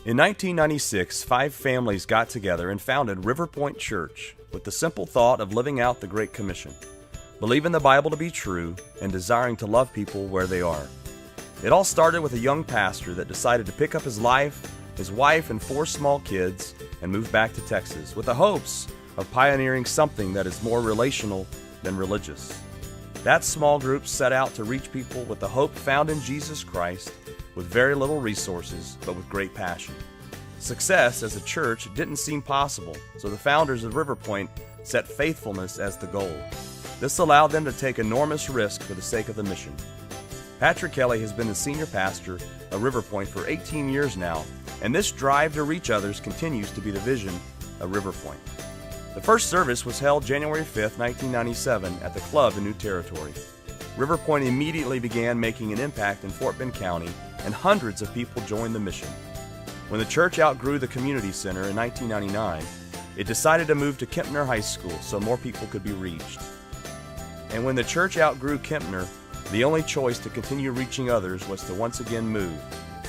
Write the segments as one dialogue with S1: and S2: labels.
S1: In 1996, 5 families got together and founded River Point Church with the simple thought of living out the Great Commission, believing the Bible to be true, and desiring to love people where they are. It all started with a young pastor that decided to pick up his life, his wife, and 4 small kids and move back to Texas with the hopes of pioneering something that is more relational than religious. That small group set out to reach people with the hope found in Jesus Christ, with very little resources, but with great passion. Success as a church didn't seem possible, so the founders of River Point set faithfulness as the goal. This allowed them to take enormous risk for the sake of the mission. Patrick Kelly has been the senior pastor of River Point for 18 years now, and this drive to reach others continues to be the vision of River Point. The first service was held January 5, 1997 at the club in New Territory. River Point immediately began making an impact in Fort Bend County, and hundreds of people joined the mission. When the church outgrew the community center in 1999, it decided to move to Kempner High School so more people could be reached. And when the church outgrew Kempner, the only choice to continue reaching others was to once again move,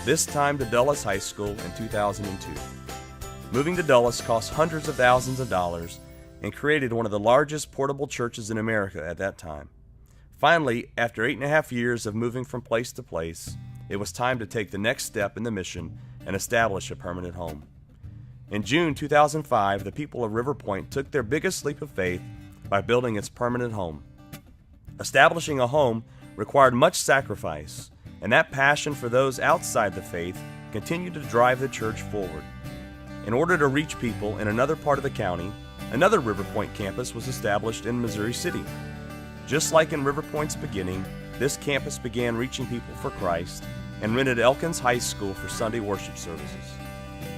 S1: this time to Dulles High School in 2002. Moving to Dulles cost hundreds of thousands of dollars and created one of the largest portable churches in America at that time. Finally, after 8.5 years of moving from place to place, it was time to take the next step in the mission and establish a permanent home. In June 2005, the people of River Point took their biggest leap of faith by building its permanent home. Establishing a home required much sacrifice, and that passion for those outside the faith continued to drive the church forward. In order to reach people in another part of the county, another River Point campus was established in Missouri City. Just like in River Point's beginning, this campus began reaching people for Christ and rented Elkins High School for Sunday worship services.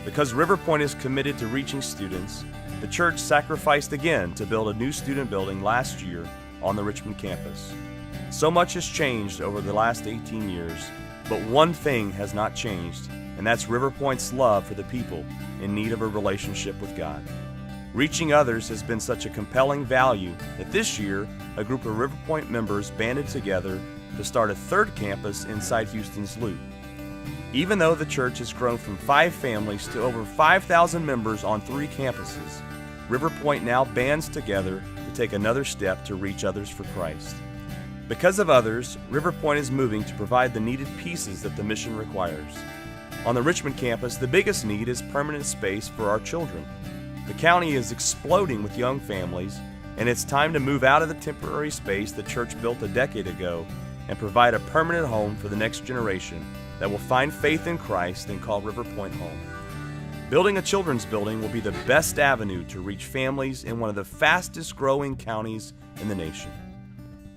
S1: Because River Point is committed to reaching students, the church sacrificed again to build a new student building last year on the Richmond campus. So much has changed over the last 18 years, but one thing has not changed, and that's River Point's love for the people in need of a relationship with God. Reaching others has been such a compelling value that this year, a group of River Point members banded together to start a 3rd campus inside Houston's Loop. Even though the church has grown from 5 families to over 5,000 members on 3 campuses, River Point now bands together to take another step to reach others for Christ. Because of others, River Point is moving to provide the needed pieces that the mission requires. On the Richmond campus, the biggest need is permanent space for our children. The county is exploding with young families, and it's time to move out of the temporary space the church built a decade ago and provide a permanent home for the next generation that will find faith in Christ and call River Point home. Building a children's building will be the best avenue to reach families in one of the fastest growing counties in the nation.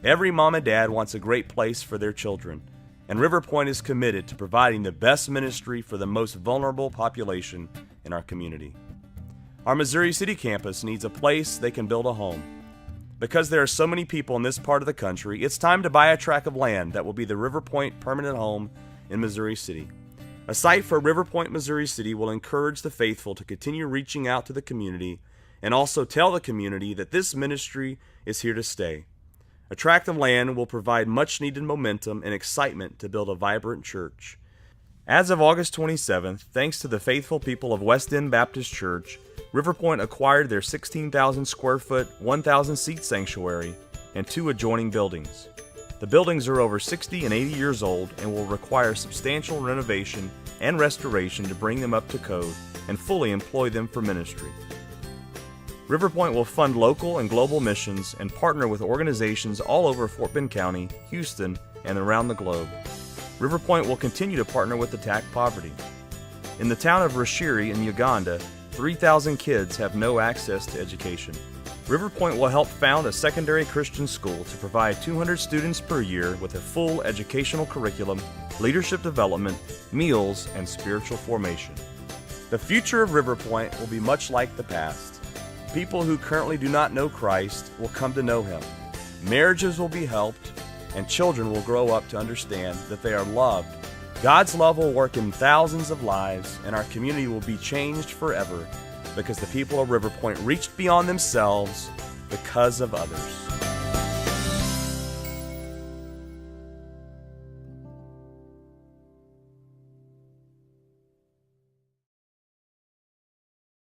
S1: Every mom and dad wants a great place for their children, and River Point is committed to providing the best ministry for the most vulnerable population in our community. Our Missouri City campus needs a place they can build a home. Because there are so many people in this part of the country, it's time to buy a tract of land that will be the River Point permanent home in Missouri City. A site for River Point, Missouri City will encourage the faithful to continue reaching out to the community and also tell the community that this ministry is here to stay. A tract of land will provide much needed momentum and excitement to build a vibrant church. As of August 27th, thanks to the faithful people of West End Baptist Church, River Point acquired their 16,000 square foot, 1,000 seat sanctuary and 2 adjoining buildings. The buildings are over 60 and 80 years old and will require substantial renovation and restoration to bring them up to code and fully employ them for ministry. River Point will fund local and global missions and partner with organizations all over Fort Bend County, Houston, and around the globe. River Point will continue to partner with Attack Poverty. In the town of Rashiri in Uganda, 3,000 kids have no access to education. River Point will help found a secondary Christian school to provide 200 students per year with a full educational curriculum, leadership development, meals, and spiritual formation. The future of River Point will be much like the past. People who currently do not know Christ will come to know Him. Marriages will be helped, and children will grow up to understand that they are loved. God's love will work in thousands of lives, and our community will be changed forever because the people of River Point reached beyond themselves because of others.